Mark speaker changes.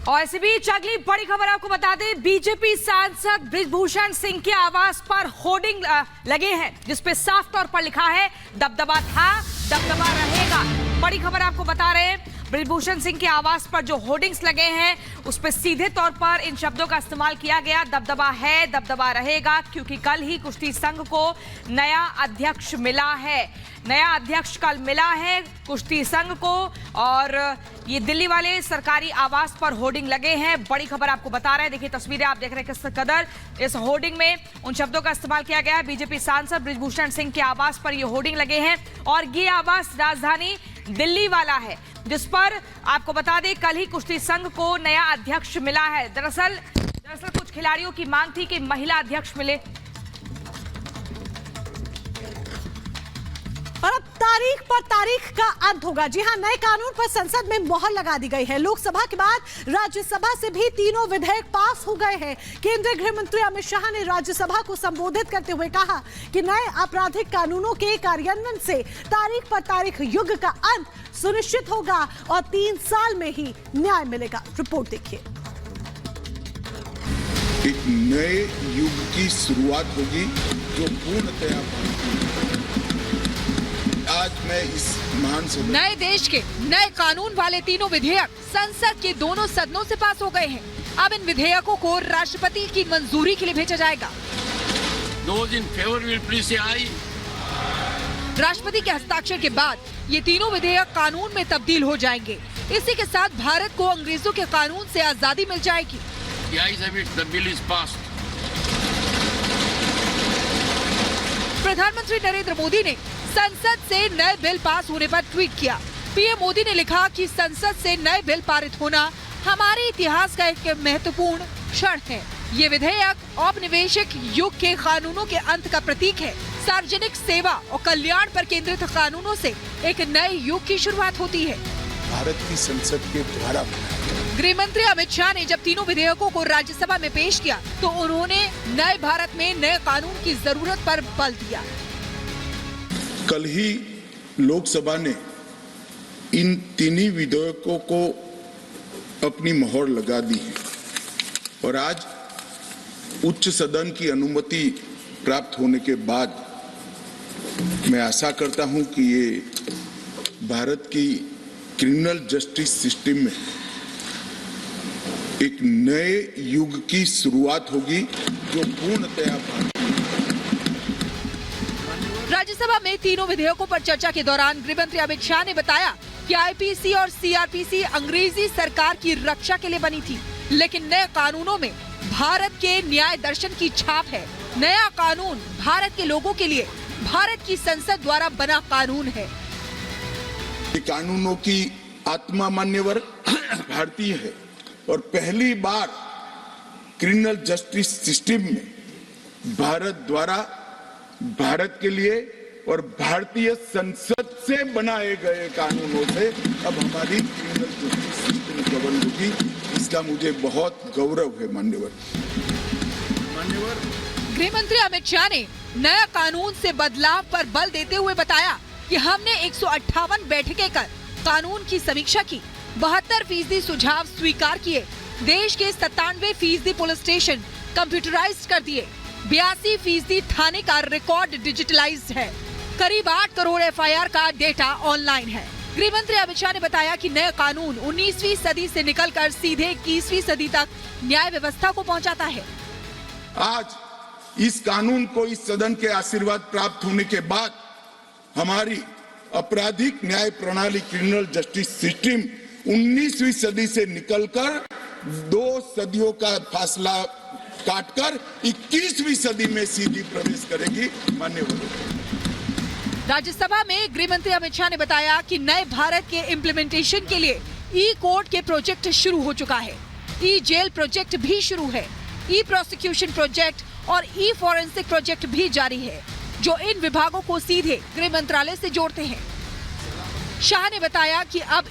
Speaker 1: और इसी बीच अगली बड़ी खबर आपको बता दें, बीजेपी सांसद बृजभूषण सिंह के आवास पर होर्डिंग लगे हैं जिसपे साफ तौर पर लिखा है दबदबा था, दबदबा रहेगा। बड़ी खबर आपको बता रहे हैं, बृजभूषण सिंह के आवास पर जो होर्डिंग्स लगे हैं उस पर सीधे तौर पर इन शब्दों का इस्तेमाल किया गया, दबदबा है, दबदबा रहेगा, क्योंकि कल ही कुश्ती संघ को नया अध्यक्ष मिला है। नया अध्यक्ष कल मिला है कुश्ती संघ को और ये दिल्ली वाले सरकारी आवास पर होर्डिंग लगे हैं। बड़ी खबर आपको बता रहे हैं, देखिए तस्वीरें आप देख रहे हैं किस कदर इस होर्डिंग में उन शब्दों का इस्तेमाल किया गया है। बीजेपी सांसद बृजभूषण सिंह के आवास पर ये होर्डिंग लगे हैं और ये आवास राजधानी दिल्ली वाला है जिस पर आपको बता दें कल ही कुश्ती संघ को नया अध्यक्ष मिला है। दरअसल कुछ खिलाड़ियों की मांग थी कि महिला अध्यक्ष मिले
Speaker 2: और अब तारीख पर तारीख का अंत होगा। जी हां, नए कानून पर संसद में मोहर लगा दी गई है। लोकसभा के बाद राज्यसभा से भी तीनों विधेयक पास हो गए हैं। केंद्रीय गृह मंत्री अमित शाह ने राज्यसभा को संबोधित करते हुए कहा कि नए आपराधिक कानूनों के कार्यान्वयन से तारीख पर तारीख युग का अंत सुनिश्चित होगा और 3 साल में ही न्याय मिलेगा। रिपोर्ट देखिए।
Speaker 3: एक नए युग की शुरुआत होगी जो पूर्णतया आज मैं इस महान सदन
Speaker 4: नए देश के नए कानून वाले तीनों विधेयक संसद के दोनों सदनों से पास हो गए हैं। अब इन विधेयकों को राष्ट्रपति की मंजूरी के लिए भेजा जाएगा।
Speaker 5: Those in favor will please say aye.
Speaker 4: राष्ट्रपति के हस्ताक्षर के बाद ये तीनों विधेयक कानून में तब्दील हो जाएंगे। इसी के साथ भारत को अंग्रेजों के कानून से आजादी मिल जाएगी।
Speaker 5: The ayes have it, the bill is passed.
Speaker 4: प्रधानमंत्री नरेंद्र मोदी ने संसद से नए बिल पास होने पर ट्वीट किया। पीएम मोदी ने लिखा कि संसद से नए बिल पारित होना हमारे इतिहास का एक महत्वपूर्ण क्षण है। ये विधेयक औपनिवेशिक युग के कानूनों के अंत का प्रतीक है। सार्वजनिक सेवा और कल्याण पर केंद्रित कानूनों से एक नए युग की शुरुआत होती है।
Speaker 3: भारत की संसद के द्वारा
Speaker 4: गृह मंत्री अमित शाह ने जब तीनों विधेयकों को राज्यसभा में पेश किया तो उन्होंने नए भारत में नए कानून की जरूरत पर बल दिया।
Speaker 3: कल ही लोकसभा ने इन तीनों विधेयकों को अपनी मोहर लगा दी है और आज उच्च सदन की अनुमति प्राप्त होने के बाद मैं आशा करता हूं कि ये भारत की क्रिमिनल जस्टिस सिस्टम में एक नए युग की शुरुआत होगी जो पूर्णतया
Speaker 4: राज्यसभा में तीनों विधेयकों पर चर्चा के दौरान गृह मंत्री अमित शाह ने बताया कि आईपीसी और सीआरपीसी अंग्रेजी सरकार की रक्षा के लिए बनी थी, लेकिन नए कानूनों में भारत के न्याय दर्शन की छाप है। नया कानून भारत के लोगों के लिए भारत की संसद द्वारा बना कानून है।
Speaker 3: कानूनों की आत्मा मान्यवर भारतीय है और पहली बार क्रिमिनल जस्टिस सिस्टम में भारत द्वारा भारत के लिए और भारतीय संसद से बनाए गए कानूनों से अब हमारी क्रिमिनल जस्टिस सिस्टम गवर्न होगी। इसका मुझे बहुत गौरव है। मान्यवर
Speaker 4: गृह मंत्री अमित शाह ने नया कानून से बदलाव पर बल देते हुए बताया कि हमने 158 बैठकें कर कानून की समीक्षा की, 72% सुझाव स्वीकार किए, देश के 97% पुलिस स्टेशन कंप्यूटराइज्ड कर दिए, 82% थाने का रिकॉर्ड डिजिटलाइज्ड है, करीब 8 करोड़ एफआईआर का डेटा ऑनलाइन है। गृह मंत्री अमित शाह ने बताया कि नया कानून 19वीं सदी से निकलकर सीधे 21वीं सदी तक न्याय व्यवस्था को पहुंचाता है।
Speaker 3: आज इस कानून को इस सदन के आशीर्वाद प्राप्त होने के बाद हमारी आपराधिक न्याय प्रणाली क्रिमिनल जस्टिस सिस्टम 19वीं सदी से निकलकर 2 सदियों का फासला काटकर 21वीं सदी में सीधी प्रवेश करेगी। माननीय
Speaker 4: राज्यसभा में गृह मंत्री अमित शाह ने बताया कि नए भारत के इम्प्लीमेंटेशन के लिए ई कोर्ट के प्रोजेक्ट शुरू हो चुका है, ई जेल प्रोजेक्ट भी शुरू है, ई प्रोसिक्यूशन प्रोजेक्ट और ई फॉरेंसिक प्रोजेक्ट भी जारी है जो इन विभागों को सीधे गृह मंत्रालय से जोड़ते हैं। शाह ने बताया कि अब